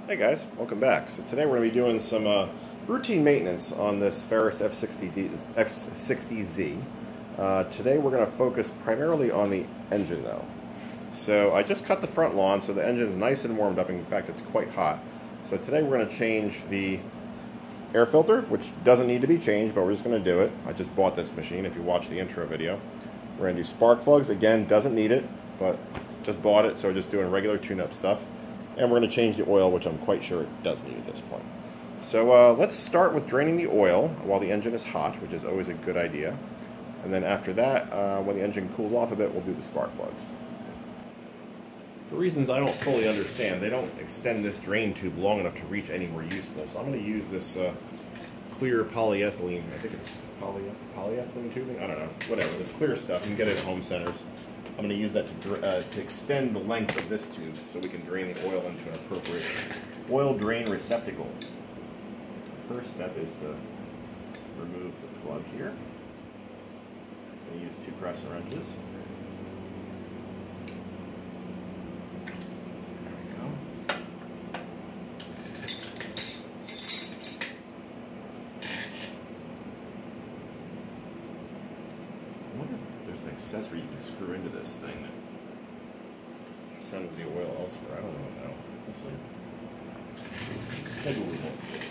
Hey guys, welcome back. So today we're going to be doing some routine maintenance on this Ferris F60Z. Today we're going to focus primarily on the engine though. So I just cut the front lawn so the engine is nice and warmed up. In fact, it's quite hot. So today we're going to change the air filter, which doesn't need to be changed, but we're just going to do it. I just bought this machine if you watch the intro video. We're going to do spark plugs. Again, doesn't need it, but just bought it, so we're just doing regular tune-up stuff. And we're going to change the oil, which I'm quite sure it does need at this point. So let's start with draining the oil while the engine is hot, which is always a good idea. And then after that, when the engine cools off a bit, we'll do the spark plugs. For reasons I don't fully understand, they don't extend this drain tube long enough to reach anywhere useful. So I'm going to use this clear polyethylene, I think it's polyethylene tubing? I don't know, whatever, this clear stuff. You can get it at home centers. I'm going to use that to extend the length of this tube so we can drain the oil into an appropriate oil drain receptacle. The first step is to remove the plug here. I'm going to use 2 crescent wrenches. There we go. I wonder if there's an accessory you can screw into this thing that sends the oil elsewhere. I don't know now. Let's see. Maybe we won't see.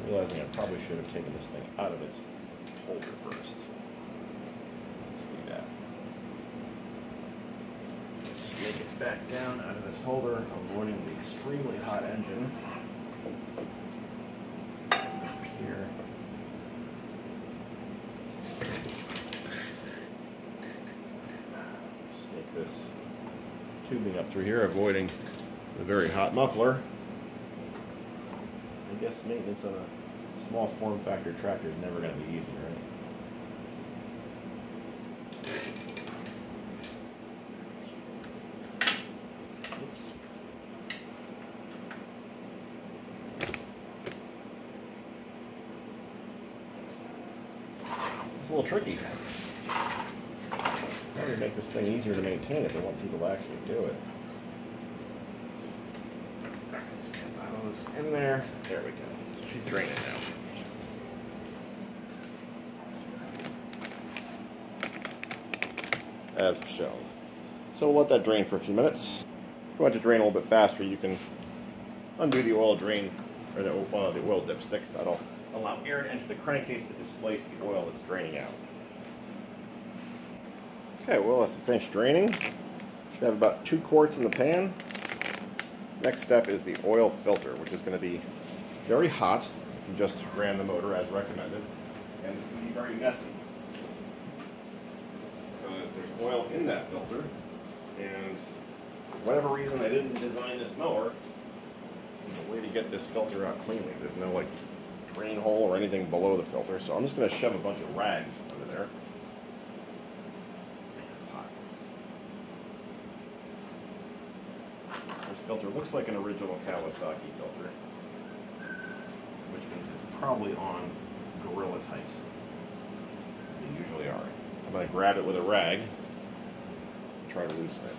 Realizing I probably should have taken this thing out of its holder first. Let's do that. Snake it back down out of this holder, avoiding the extremely hot engine. Here. Snake this tubing up through here, avoiding the very hot muffler. I guess maintenance on a small form factor tractor is never going to be easy, right? Oops. It's a little tricky. Trying to make this thing easier to maintain if they want people to actually do it. Let's get those in there. There we go. So she's draining now. As shown. So we'll let that drain for a few minutes. If you want it to drain a little bit faster, you can undo the oil drain, or the oil dipstick. That'll allow air to enter the crankcase to displace the oil that's draining out. Okay, well, that's finished draining. Should have about 2 quarts in the pan. Next step is the oil filter, which is going to be very hot if you just ran the motor as recommended, and it's going to be very messy because there's oil in that filter, and for whatever reason I didn't design this mower. There's a way to get this filter out cleanly. There's no like drain hole or anything below the filter, so I'm just going to shove a bunch of rags under there. It's hot. This filter looks like an original Kawasaki filter, which means it's probably on Gorilla tight. They usually are. I'm going to grab it with a rag and try to loosen it.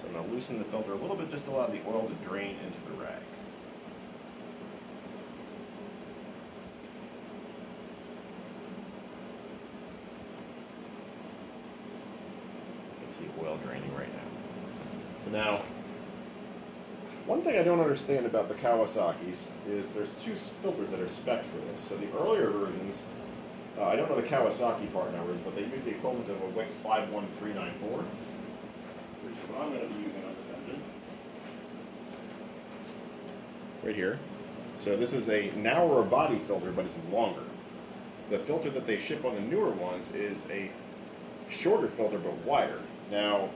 So I'm going to loosen the filter a little bit just to allow the oil to drain into the rag. See oil draining right now. So now, one thing I don't understand about the Kawasaki's is there's 2 filters that are spec'd for this. So the earlier versions, I don't know the Kawasaki part numbers, but they use the equivalent of a Wix 51394, which is what I'm going to be using on this engine. Right here. So this is a narrower body filter, but it's longer. The filter that they ship on the newer ones is a shorter filter, but wider. Now,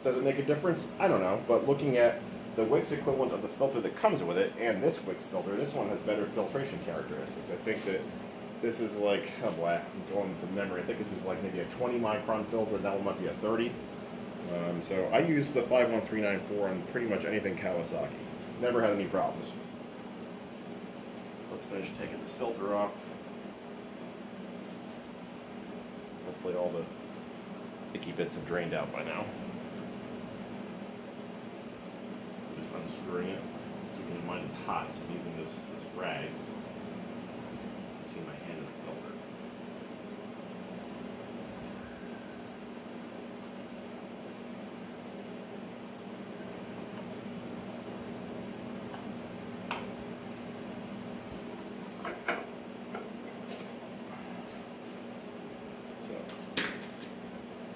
does it make a difference? I don't know, but looking at the Wix equivalent of the filter that comes with it and this Wix filter, this one has better filtration characteristics. I think that this is like, oh boy, I'm going from memory, I think this is like maybe a 20 micron filter, that one might be a 30. So I use the 51394 on pretty much anything Kawasaki. Never had any problems. For let's finish taking this filter off. Hopefully all the icky bits have drained out by now. So just unscrewing it. Keeping in mind it's hot, so I'm using this rag between my hand and the filter.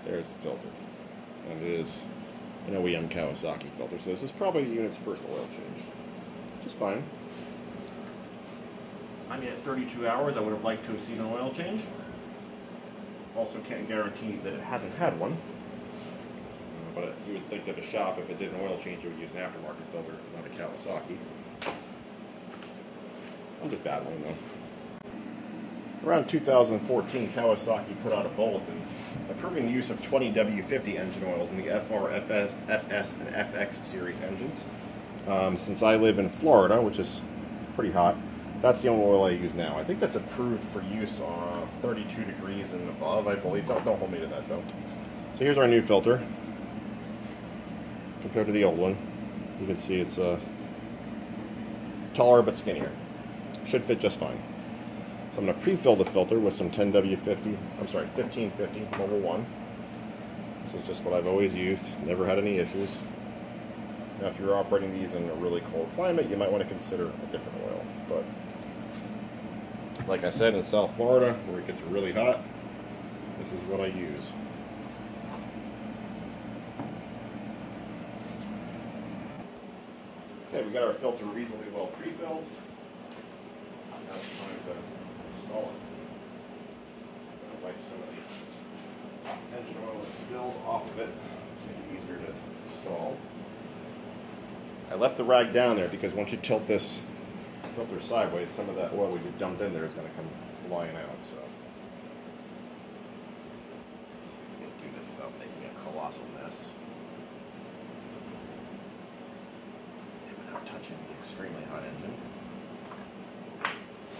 There's the filter, and it is an OEM Kawasaki filter, so this is probably the unit's first oil change, which is fine. I mean, at 32 hours, I would have liked to have seen an oil change. Also can't guarantee that it hasn't had one, but you would think that a shop, if it did an oil change, it would use an aftermarket filter, not a Kawasaki. I'm just battling though. Around 2014, Kawasaki put out a bulletin approving the use of 20 W50 engine oils in the FR, FS, and FX series engines. Since I live in Florida, which is pretty hot, that's the only oil I use now. I think that's approved for use on 32 degrees and above, I believe. Don't hold me to that, though. So here's our new filter. Compared to the old one, you can see it's taller but skinnier. Should fit just fine. So I'm going to pre-fill the filter with some 1550 Mobil 1. This is just what I've always used, never had any issues. Now if you're operating these in a really cold climate, you might want to consider a different oil. But like I said, in South Florida, where it gets really hot, this is what I use. Okay, we got our filter reasonably well pre-filled. Now it's time to install it. I'm going to wipe some of the engine oil that's spilled off of it to make it easier to install. I left the rag down there because once you tilt this filter sideways, some of that oil we just dumped in there is going to come flying out. So let's see if we can do this without making a colossal mess. And without touching the extremely hot engine.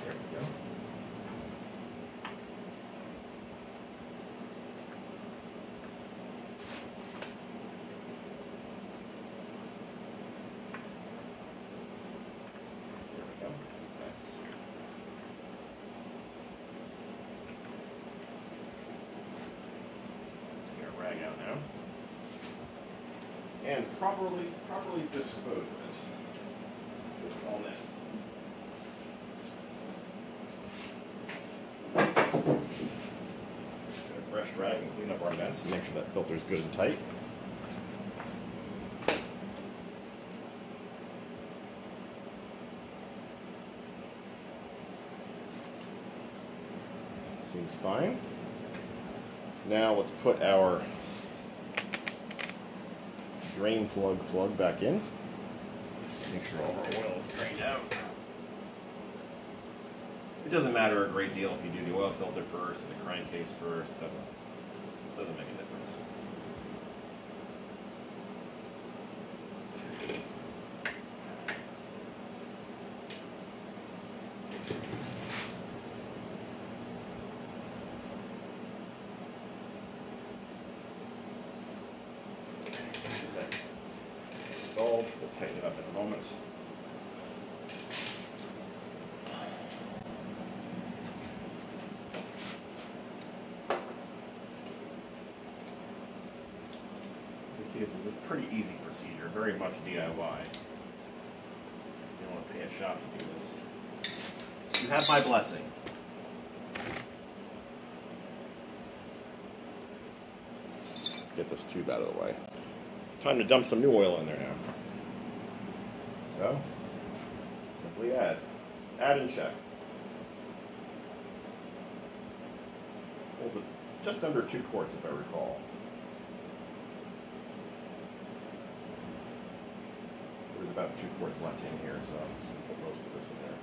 There we go. There we go. Nice. Get our rag out now. And properly dispose of it. It's all nasty. Get a fresh rag and clean up our mess and make sure that filter is good and tight. Seems fine. Now let's put our drain plug back in. Make sure all of our oil is drained out. It doesn't matter a great deal if you do the oil filter first and the crankcase first. It doesn't make a difference. Installed. We'll tighten it up in a moment. You can see this is a pretty easy procedure, very much DIY. You don't want to pay a shop to do this. You have my blessing. Get this tube out of the way. Time to dump some new oil in there now. So, simply add. Add and check. Holds it just under 2 quarts if I recall. There's about 2 quarts left in here, so I'm just going to put most of this in there.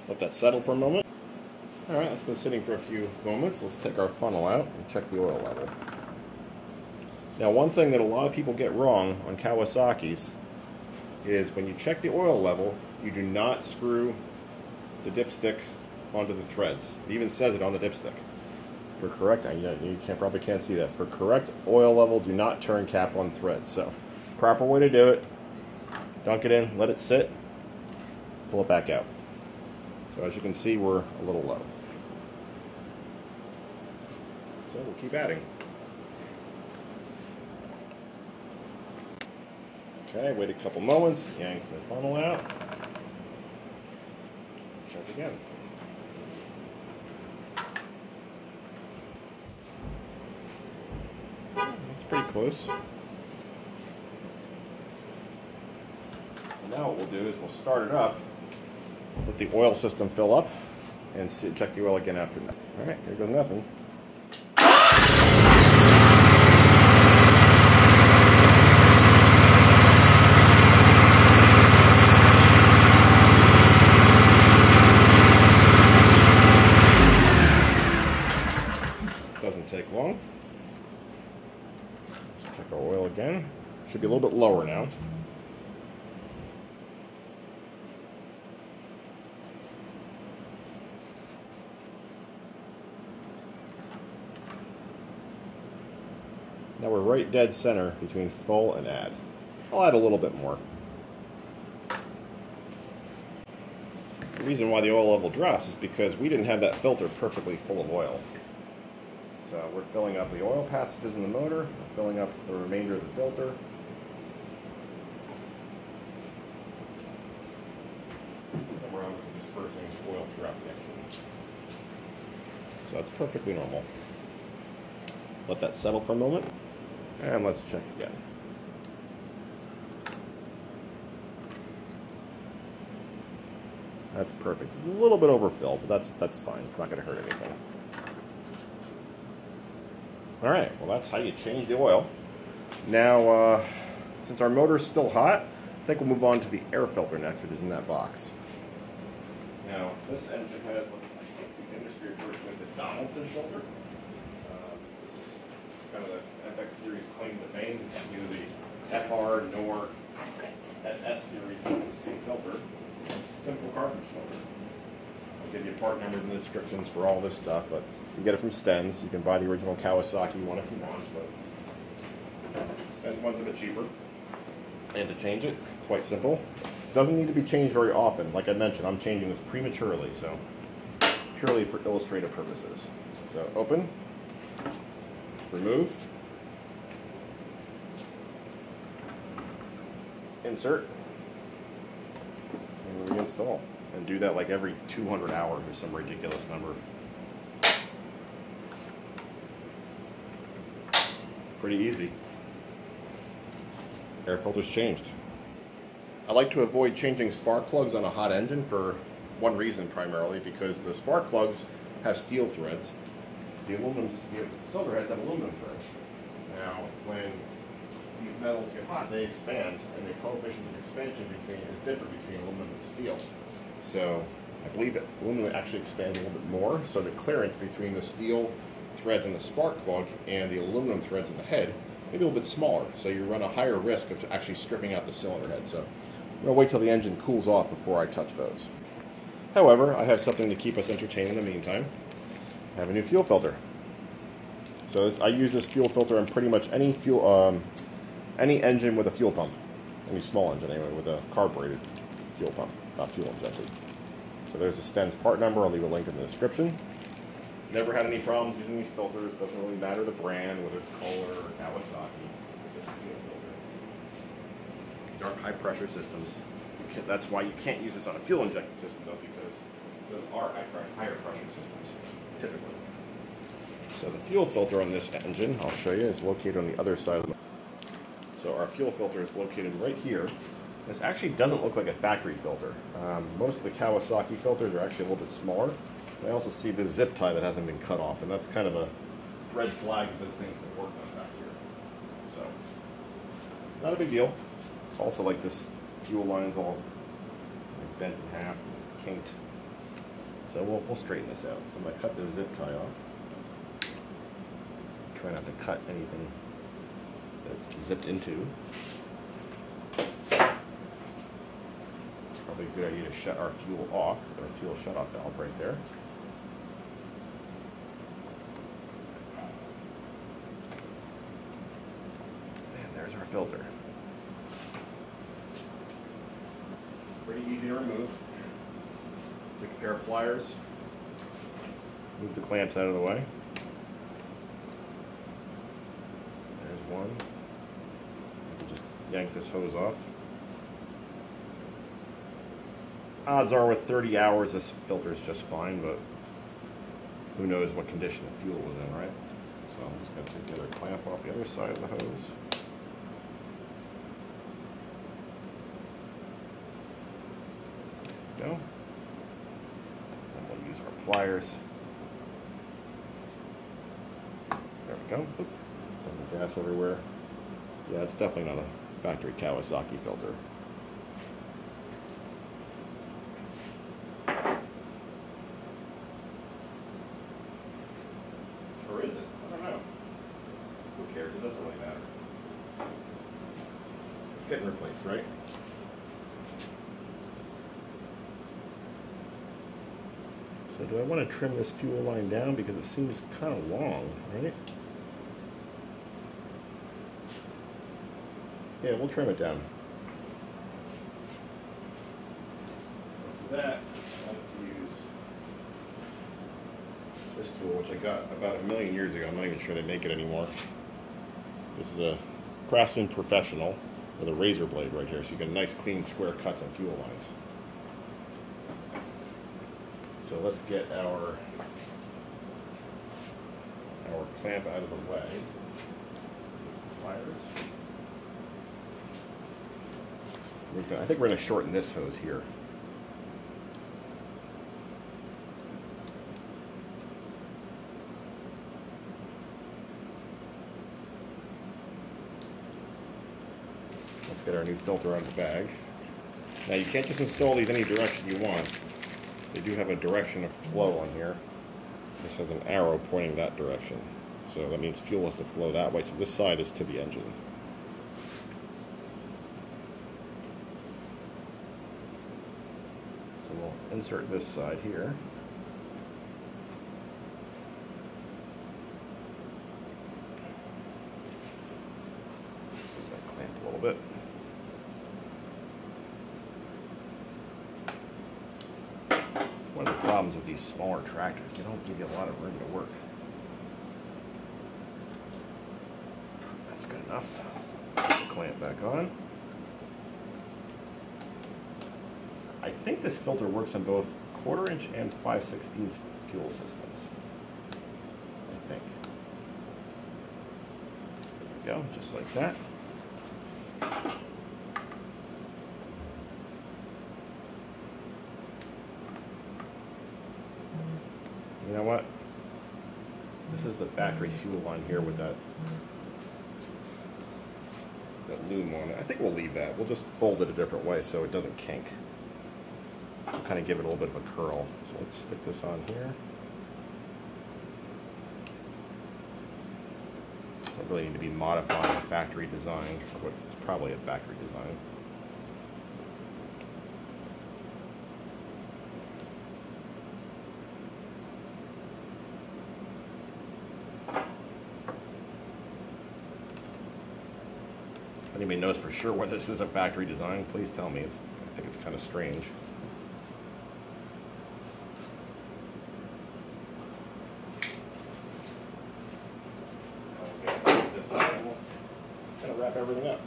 Let that settle for a moment. Alright, it's been sitting for a few moments. Let's take our funnel out and check the oil level. Now, one thing that a lot of people get wrong on Kawasaki's is when you check the oil level, you do not screw the dipstick onto the threads. It even says it on the dipstick. For correct, you probably can't see that. For correct oil level, do not turn cap on thread. So, proper way to do it, dunk it in, let it sit, pull it back out. So as you can see, we're a little low. So we'll keep adding. Okay, wait a couple moments, yank the funnel out, check again. It's pretty close. And now what we'll do is we'll start it up, let the oil system fill up, and check the oil again after that. Alright, here goes nothing. Doesn't take long. Let's check our oil again. Should be a little bit lower now. Now we're right dead center between full and add. I'll add a little bit more. The reason why the oil level drops is because we didn't have that filter perfectly full of oil. So we're filling up the oil passages in the motor, we're filling up the remainder of the filter. And we're obviously dispersing oil throughout the engine. So that's perfectly normal. Let that settle for a moment. And let's check again. That's perfect. It's a little bit overfilled, but that's fine. It's not going to hurt anything. All right, well that's how you change the oil. Now, since our motor's still hot, I think we'll move on to the air filter next, which is in that box. Now, this engine has what I think the industry refers to as the Donaldson filter. This is kind of the FX series claim to fame. Either the FR nor S series has the same filter. It's a simple cartridge filter. I'll give you part numbers and descriptions for all this stuff, but you can get it from Sten's. You can buy the original Kawasaki one if you want, but Sten's one's a bit cheaper. And to change it, quite simple. It doesn't need to be changed very often. Like I mentioned, I'm changing this prematurely, so purely for illustrative purposes. So open, remove, insert, and reinstall. And do that like every 200 hours or some ridiculous number. Pretty easy. Air filter's changed. I like to avoid changing spark plugs on a hot engine for one reason primarily, because the spark plugs have steel threads. The cylinder heads have aluminum threads. Now, when these metals get hot, they expand, and the coefficient of expansion is different between aluminum and steel. So I believe that aluminum actually expands a little bit more, so the clearance between the steel threads in the spark plug and the aluminum threads in the head is maybe a little bit smaller, so you run a higher risk of actually stripping out the cylinder head. So I'm going to wait till the engine cools off before I touch those. However, I have something to keep us entertained in the meantime. I have a new fuel filter. So I use this fuel filter on pretty much any any engine with a fuel pump, any small engine anyway, with a carbureted fuel pump, not fuel injected. So there's a Sten's part number. I'll leave a link in the description. Never had any problems using these filters. Doesn't really matter the brand, whether it's Kohler or Kawasaki. It's just a fuel filter. These aren't high pressure systems. That's why you can't use this on a fuel injected system though, because those are higher pressure systems, typically. So the fuel filter on this engine, I'll show you, is located on the other side of the. So our fuel filter is located right here. This actually doesn't look like a factory filter. Most of the Kawasaki filters are actually a little bit smaller. I also see the zip tie that hasn't been cut off, and that's kind of a red flag that this thing's been worked on back here. So, not a big deal. Also, like this fuel line's all bent in half, kinked. So we'll straighten this out. So I'm going to cut this zip tie off. Try not to cut anything that's zipped into. Probably a good idea to shut our fuel off with our fuel shutoff valve right there. And there's our filter. Pretty easy to remove. Take a pair of pliers, move the clamps out of the way. There's one. You can just yank this hose off. Odds are with 30 hours this filter is just fine, but who knows what condition the fuel was in, right? So I'm just going to take the other clamp off the other side of the hose. There we go. And we'll use our pliers. There we go. Oop. Throwing gas everywhere. Yeah, it's definitely not a factory Kawasaki filter. Or is it? I don't know. Who cares? It doesn't really matter. It's getting replaced, right? So do I want to trim this fuel line down because it seems kind of long, right? Yeah, we'll trim it down. So for that, I like to use this tool, which I got about 1,000,000 years ago. I'm not even sure they make it anymore. This is a Craftsman Professional with a razor blade right here, so you get nice, clean, square cuts on fuel lines. So let's get our clamp out of the way. Pliers. I think we're going to shorten this hose here. Let's get our new filter out of the bag. Now you can't just install these any direction you want. They do have a direction of flow on here. This has an arrow pointing that direction. So that means fuel has to flow that way. So this side is to the engine. So we'll insert this side here. Put that clamp a little bit. One of the problems with these smaller tractors, they don't give you a lot of room to work. That's good enough. Put the clamp back on. I think this filter works on both 1/4 inch and 5/16 fuel systems. I think. There we go, just like that. You know what? This is the factory fuel line here with that loom on it. I think we'll leave that. We'll just fold it a different way so it doesn't kink. We'll kind of give it a little bit of a curl. So let's stick this on here. Don't really need to be modifying a factory design. It's probably a factory design. If anybody knows for sure whether this is a factory design, please tell me. I think it's kind of strange. Kind of wrap everything up.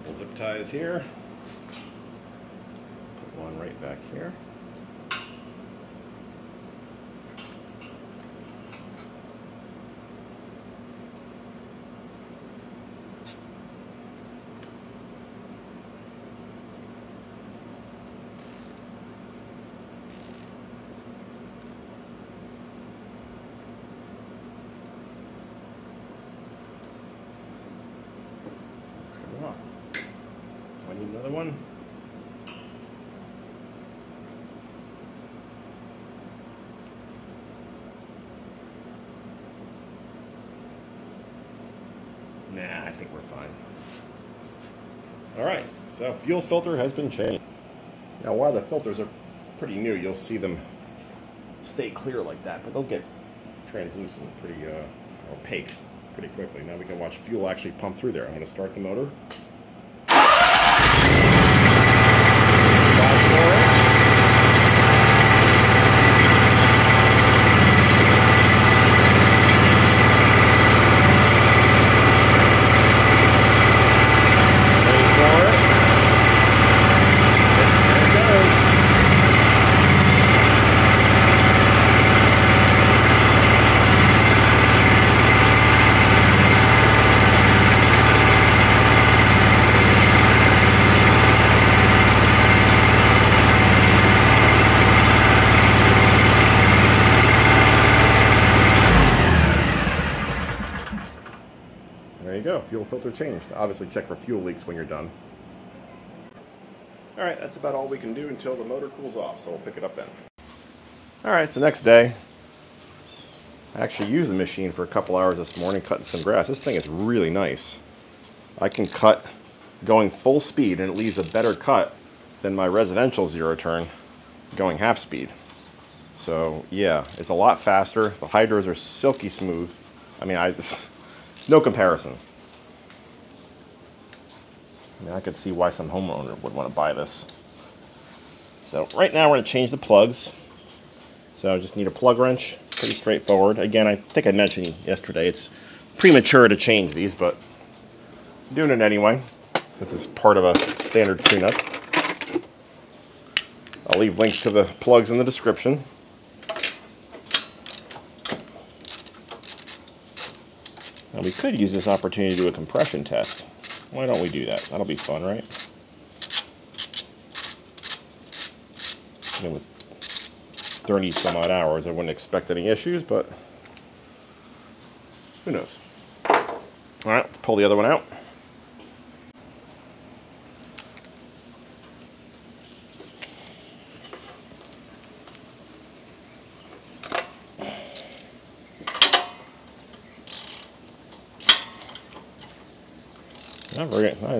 The zip tie is here. Put one right back here. Off. Do I need another one? Nah, I think we're fine. Alright, so fuel filter has been changed. Now while the filters are pretty new, you'll see them stay clear like that, but they'll get translucent, pretty opaque pretty quickly. Now we can watch fuel actually pump through there. I'm going to start the motor. There you go, fuel filter changed. Obviously check for fuel leaks when you're done. Alright, that's about all we can do until the motor cools off, so we'll pick it up then. Alright, it's the next day. I actually used the machine for a couple hours this morning cutting some grass. This thing is really nice. I can cut going full speed and it leaves a better cut than my residential zero turn going half speed. So yeah, it's a lot faster. The hydros are silky smooth. I mean, no comparison. I mean, I could see why some homeowner would want to buy this. So right now we're going to change the plugs. So I just need a plug wrench. Pretty straightforward. Again, I think I mentioned yesterday it's premature to change these, but I'm doing it anyway since it's part of a standard tune-up. I'll leave links to the plugs in the description. Now we could use this opportunity to do a compression test. Why don't we do that? That'll be fun, right? And with 30 some odd hours, I wouldn't expect any issues, but who knows? Alright, let's pull the other one out.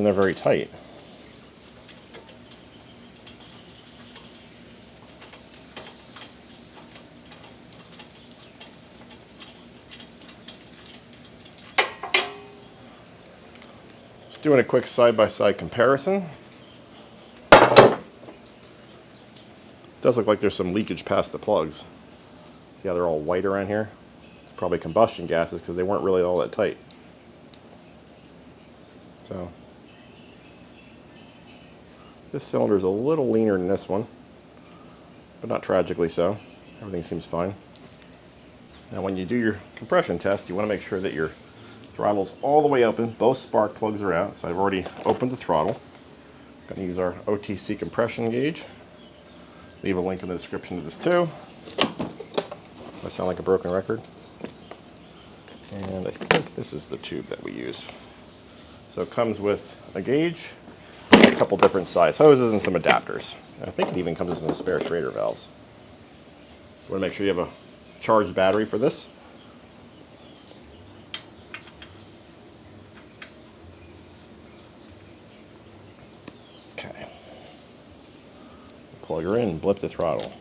Not very tight. Just doing a quick side-by-side comparison. It does look like there's some leakage past the plugs. See how they're all white around here? It's probably combustion gases because they weren't really all that tight. So this cylinder is a little leaner than this one, but not tragically so. Everything seems fine. Now when you do your compression test, you want to make sure that your throttle's all the way open. Both spark plugs are out, so I've already opened the throttle. I'm going to use our OTC compression gauge. Leave a link in the description to this too. I sound like a broken record. And I think this is the tube that we use. So it comes with a gauge, a couple different size hoses, and some adapters. I think it even comes with some spare Schrader valves. You want to make sure you have a charged battery for this. Okay. Plug her in and blip the throttle.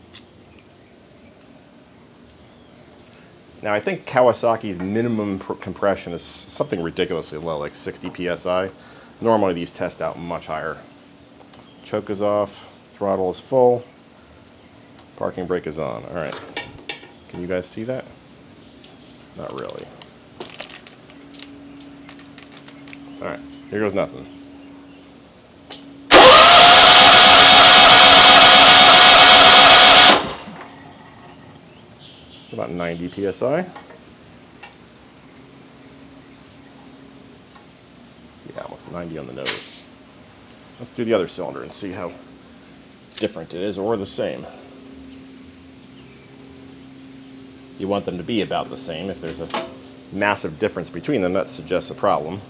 Now I think Kawasaki's minimum compression is something ridiculously low, like 60 psi. Normally these test out much higher. Choke is off, throttle is full, parking brake is on. Alright, can you guys see that? Not really. Alright, here goes nothing. About 90 psi. Yeah, almost 90 on the nose. Let's do the other cylinder and see how different it is or the same. You want them to be about the same. If there's a massive difference between them, that suggests a problem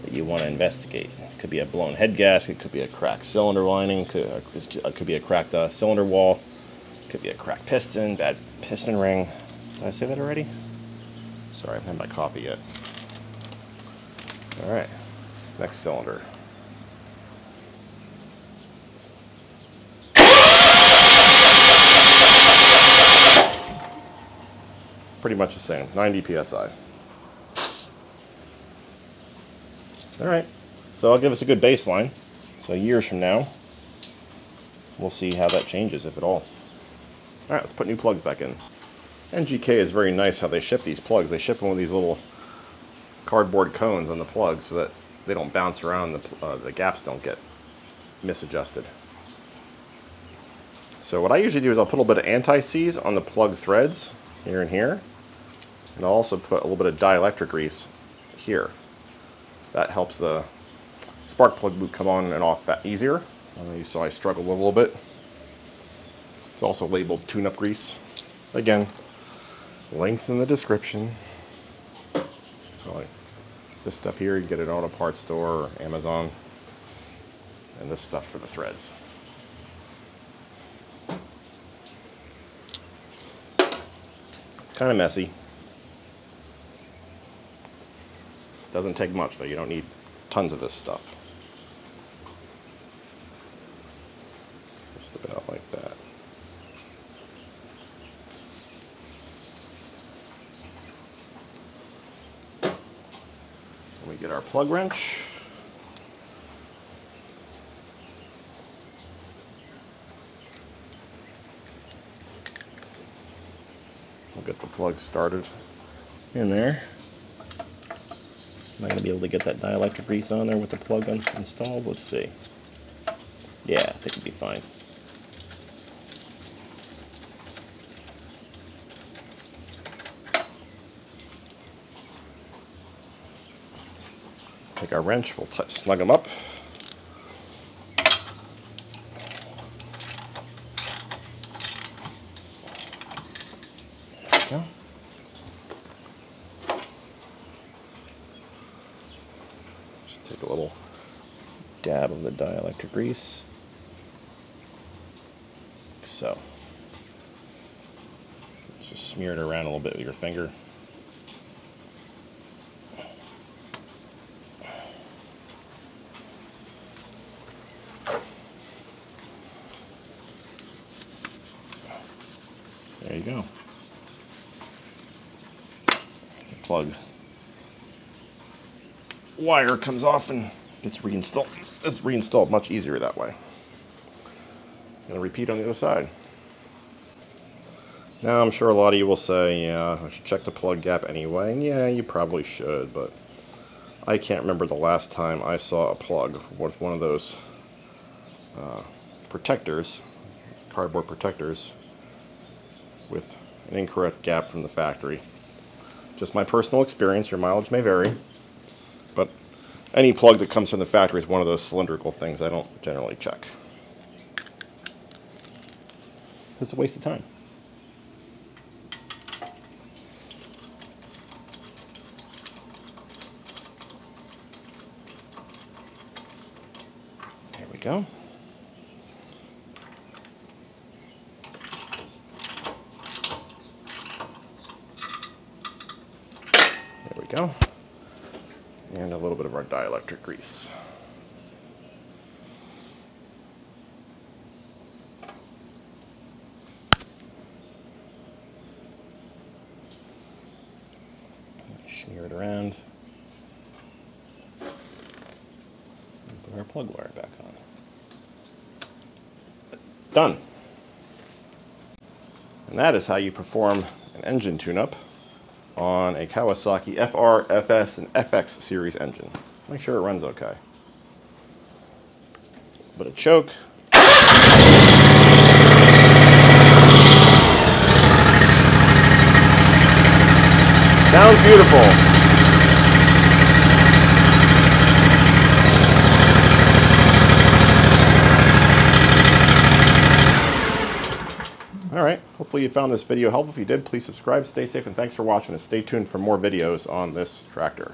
that you want to investigate. It could be a blown head gasket, it could be a cracked cylinder lining, it could be a cracked cylinder wall. Could be a cracked piston, bad piston ring. Did I say that already? Sorry, I haven't had my coffee yet. All right, next cylinder. Pretty much the same, 90 psi. All right, so I'll give us a good baseline. So years from now, we'll see how that changes, if at all. All right, let's put new plugs back in. NGK is very nice how they ship these plugs. They ship them with these little cardboard cones on the plugs so that they don't bounce around, the gaps don't get misadjusted. So what I usually do is I'll put a little bit of anti-seize on the plug threads here and here, and I'll also put a little bit of dielectric grease here. That helps the spark plug boot come on and off easier. You saw I struggled a little bit. It's also labeled tune-up grease. Again, links in the description. So like this stuff here, you get at Auto Parts Store or Amazon, and this stuff for the threads. It's kind of messy. Doesn't take much though. You don't need tons of this stuff. Just about like that. We get our plug wrench. We'll get the plug started in there. Am I going to be able to get that dielectric grease on there with the plug installed? Let's see. Yeah, I think it'll be fine. Take our wrench, we'll snug them up. There we go. Just take a little dab of the dielectric grease. Like so. Just smear it around a little bit with your finger. There you go. The plug wire comes off and gets reinstalled. It's reinstalled much easier that way. I'm going to repeat on the other side. Now I'm sure a lot of you will say, yeah, I should check the plug gap anyway. And yeah, you probably should, but I can't remember the last time I saw a plug with one of those protectors, cardboard protectors, with an incorrect gap from the factory. Just my personal experience, your mileage may vary, but any plug that comes from the factory is one of those cylindrical things I don't generally check. It's a waste of time. There we go. There we go. And a little bit of our dielectric grease. Smear it around. And put our plug wire back on. Done. And that is how you perform an engine tune-up on a Kawasaki FR, FS, and FX series engine. Make sure it runs okay. But a choke. Sounds beautiful. Alright, hopefully you found this video helpful. If you did, please subscribe, stay safe, and thanks for watching, and stay tuned for more videos on this tractor.